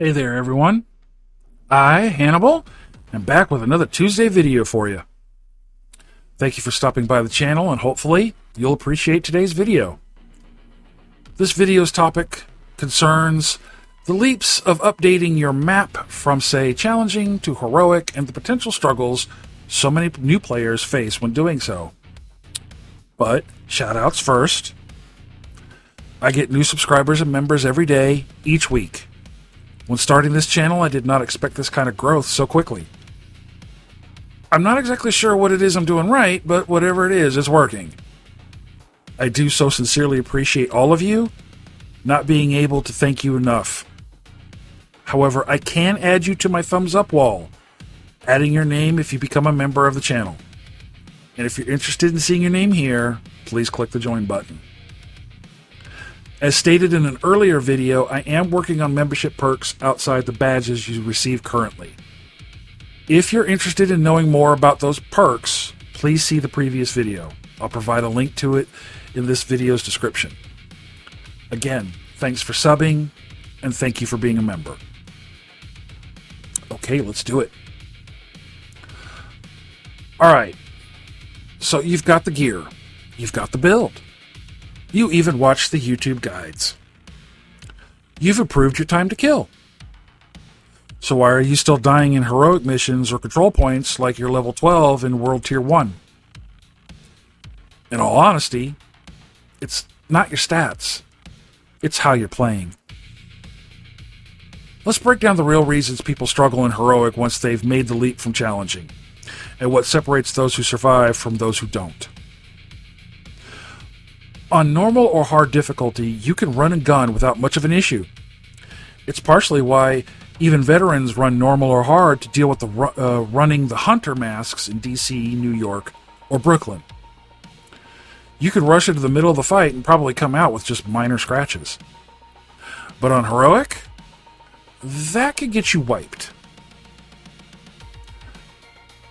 Hey there, everyone. I, Hannibal, am back with another Tuesday video for you. Thank you for stopping by the channel, and hopefully you'll appreciate today's video. This video's topic concerns the leaps of updating your map from, say, challenging to heroic and the potential struggles so many new players face when doing so. But, shoutouts first. I get new subscribers and members every day, each week. When starting this channel, I did not expect this kind of growth so quickly. I'm not exactly sure what it is I'm doing right, but whatever it is, it's working. I do so sincerely appreciate all of you, not being able to thank you enough. However, I can add you to my thumbs up wall, adding your name if you become a member of the channel. And if you're interested in seeing your name here, please click the join button. As stated in an earlier video, I am working on membership perks outside the badges you receive currently. If you're interested in knowing more about those perks, please see the previous video. I'll provide a link to it in this video's description. Again, thanks for subbing, and thank you for being a member. Okay, let's do it. Alright, so you've got the gear, you've got the build. You even watched the YouTube guides. You've improved your time to kill. So why are you still dying in heroic missions or control points like you're level 12 in World Tier 1? In all honesty, it's not your stats. It's how you're playing. Let's break down the real reasons people struggle in heroic once they've made the leap from challenging, and what separates those who survive from those who don't. On normal or hard difficulty, you can run and gun without much of an issue. It's partially why even veterans run normal or hard to deal with the running the hunter masks in DC, New York, or Brooklyn. You could rush into the middle of the fight and probably come out with just minor scratches. But on heroic, that could get you wiped.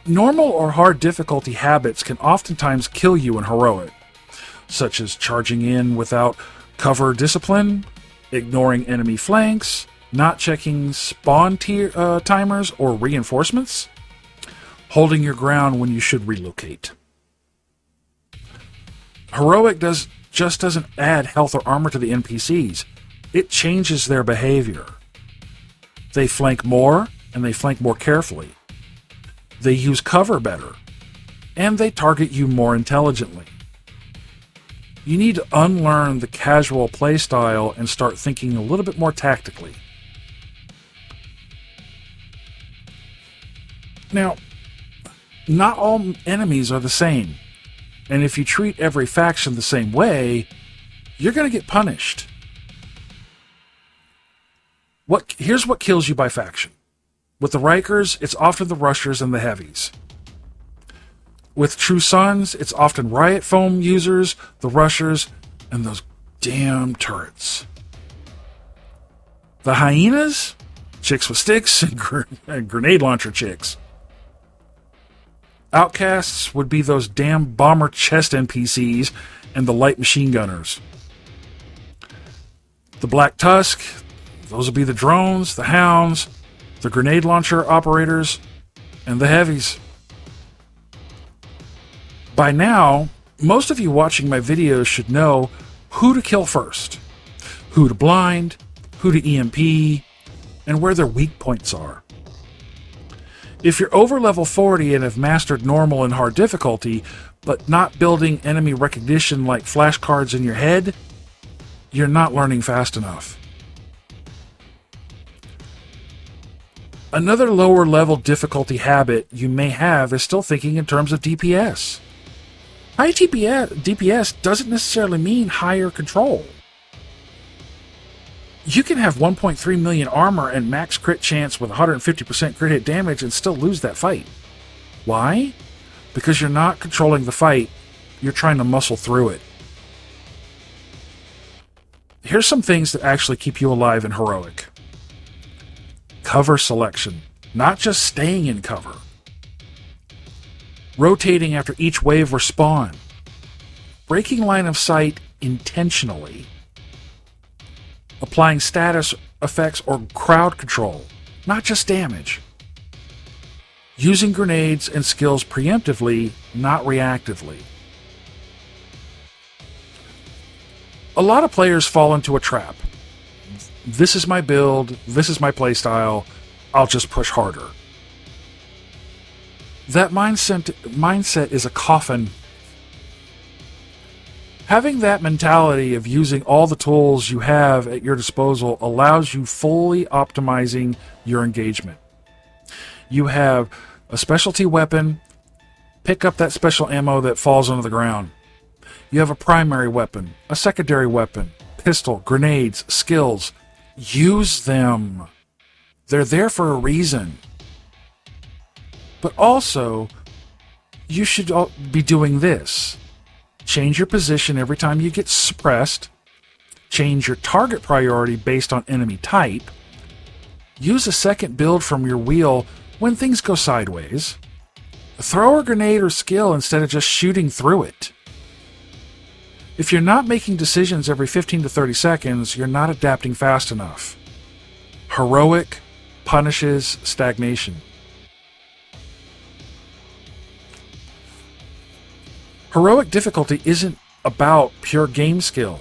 Normal or hard difficulty habits can oftentimes kill you in heroic, such as charging in without cover discipline, ignoring enemy flanks, not checking spawn timers or reinforcements, holding your ground when you should relocate. Heroic just doesn't add health or armor to the NPCs. It changes their behavior. They flank more, and they flank more carefully. They use cover better, and they target you more intelligently. You need to unlearn the casual playstyle and start thinking a little bit more tactically. Now, not all enemies are the same, and if you treat every faction the same way, you're going to get punished. Here's what kills you by faction. With the Rikers, it's often the Rushers and the Heavies. With True Sons, it's often Riot Foam users, the Rushers, and those damn turrets. The Hyenas? Chicks with sticks and grenade launcher chicks. Outcasts would be those damn bomber chest NPCs and the light machine gunners. The Black Tusk, those would be the drones, the hounds, the grenade launcher operators, and the heavies. By now, most of you watching my videos should know who to kill first, who to blind, who to EMP, and where their weak points are. If you're over level 40 and have mastered normal and hard difficulty, but not building enemy recognition like flashcards in your head, you're not learning fast enough. Another lower level difficulty habit you may have is still thinking in terms of DPS. High DPS doesn't necessarily mean higher control. You can have 1.3 million armor and max crit chance with 150% crit hit damage and still lose that fight. Why? Because you're not controlling the fight, you're trying to muscle through it. Here's some things that actually keep you alive in heroic. Cover selection, not just staying in cover. Rotating after each wave or spawn. Breaking line of sight intentionally. applying status effects or crowd control, not just damage. Using grenades and skills preemptively, not reactively. A lot of players fall into a trap. This is my build, this is my playstyle, I'll just push harder. That mindset is a coffin. Having that mentality of using all the tools you have at your disposal allows you fully optimizing your engagement. You have a specialty weapon, pick up that special ammo that falls onto the ground. You have a primary weapon, a secondary weapon, pistol, grenades, skills. Use them. They're there for a reason. But also, you should be doing this. Change your position every time you get suppressed. Change your target priority based on enemy type. Use a second build from your wheel when things go sideways. Throw a grenade or skill instead of just shooting through it. If you're not making decisions every 15 to 30 seconds, you're not adapting fast enough. Heroic punishes stagnation. Heroic difficulty isn't about pure game skill.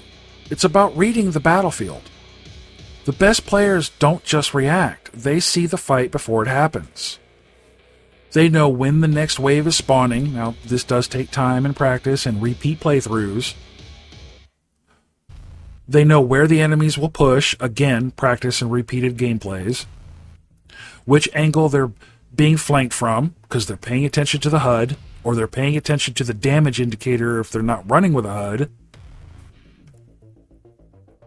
It's about reading the battlefield. The best players don't just react. They see the fight before it happens. They know when the next wave is spawning. Now, this does take time and practice and repeat playthroughs. They know where the enemies will push. Again, practice and repeated gameplays. Which angle they're being flanked from, because they're paying attention to the HUD, or they're paying attention to the damage indicator if they're not running with a HUD.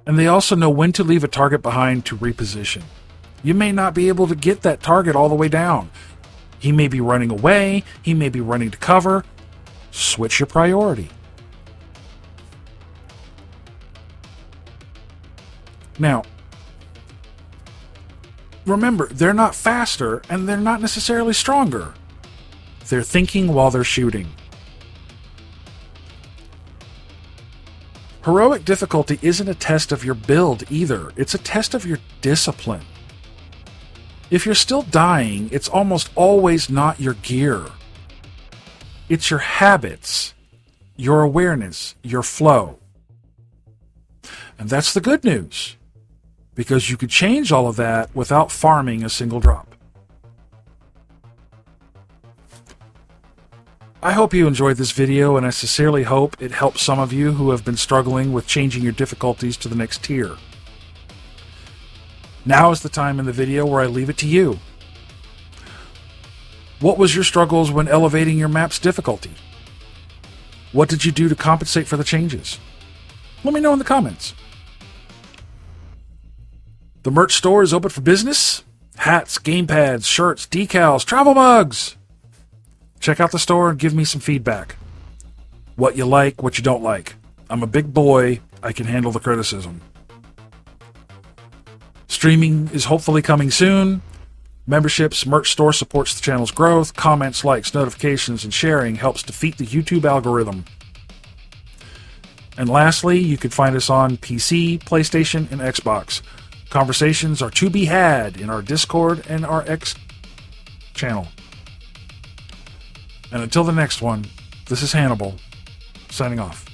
And they also know when to leave a target behind to reposition. You may not be able to get that target all the way down. He may be running away, he may be running to cover. Switch your priority. Now, remember, they're not faster and they're not necessarily stronger. They're thinking while they're shooting. Heroic difficulty isn't a test of your build either. It's a test of your discipline. If you're still dying, it's almost always not your gear. It's your habits, your awareness, your flow. And that's the good news, because you could change all of that without farming a single drop. I hope you enjoyed this video, and I sincerely hope it helps some of you who have been struggling with changing your difficulties to the next tier. Now is the time in the video where I leave it to you. What was your struggles when elevating your map's difficulty? What did you do to compensate for the changes? Let me know in the comments. The merch store is open for business. Hats, gamepads, shirts, decals, travel mugs. Check out the store and give me some feedback. What you like, what you don't like. I'm a big boy. I can handle the criticism. Streaming is hopefully coming soon. Memberships, merch store supports the channel's growth. Comments, likes, notifications, and sharing helps defeat the YouTube algorithm. And lastly, you can find us on PC, PlayStation, and Xbox. Conversations are to be had in our Discord and our X channel. And until the next one, this is Hannibal, signing off.